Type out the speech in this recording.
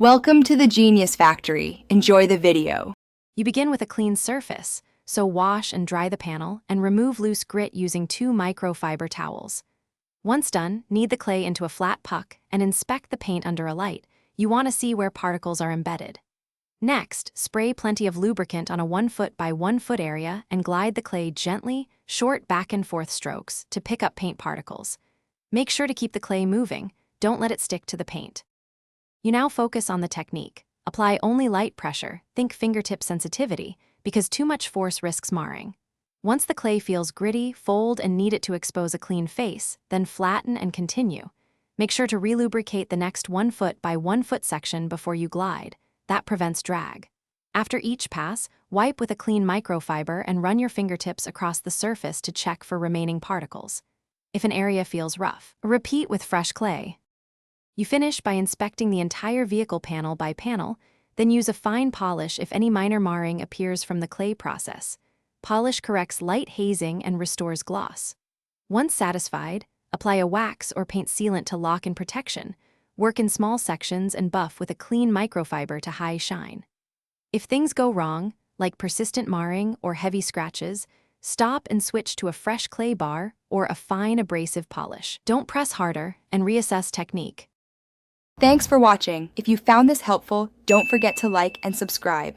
Welcome to the Genius Factory. Enjoy the video. You begin with a clean surface, so wash and dry the panel and remove loose grit using 2 microfiber towels. Once done, knead the clay into a flat puck and inspect the paint under a light. You want to see where particles are embedded. Next, spray plenty of lubricant on a 1 foot by 1 foot area and glide the clay gently, short back and forth strokes to pick up paint particles. Make sure to keep the clay moving, don't let it stick to the paint. You now focus on the technique. Apply only light pressure, think fingertip sensitivity, because too much force risks marring. Once the clay feels gritty, fold and knead it to expose a clean face, then flatten and continue. Make sure to relubricate the next 1 foot by 1 foot section before you glide. That prevents drag. After each pass, wipe with a clean microfiber and run your fingertips across the surface to check for remaining particles. If an area feels rough, repeat with fresh clay. You finish by inspecting the entire vehicle panel by panel, then use a fine polish if any minor marring appears from the clay process. Polish corrects light hazing and restores gloss. Once satisfied, apply a wax or paint sealant to lock in protection. Work in small sections and buff with a clean microfiber to high shine. If things go wrong, like persistent marring or heavy scratches, stop and switch to a fresh clay bar or a fine abrasive polish. Don't press harder and reassess technique. Thanks for watching. If you found this helpful, don't forget to like and subscribe.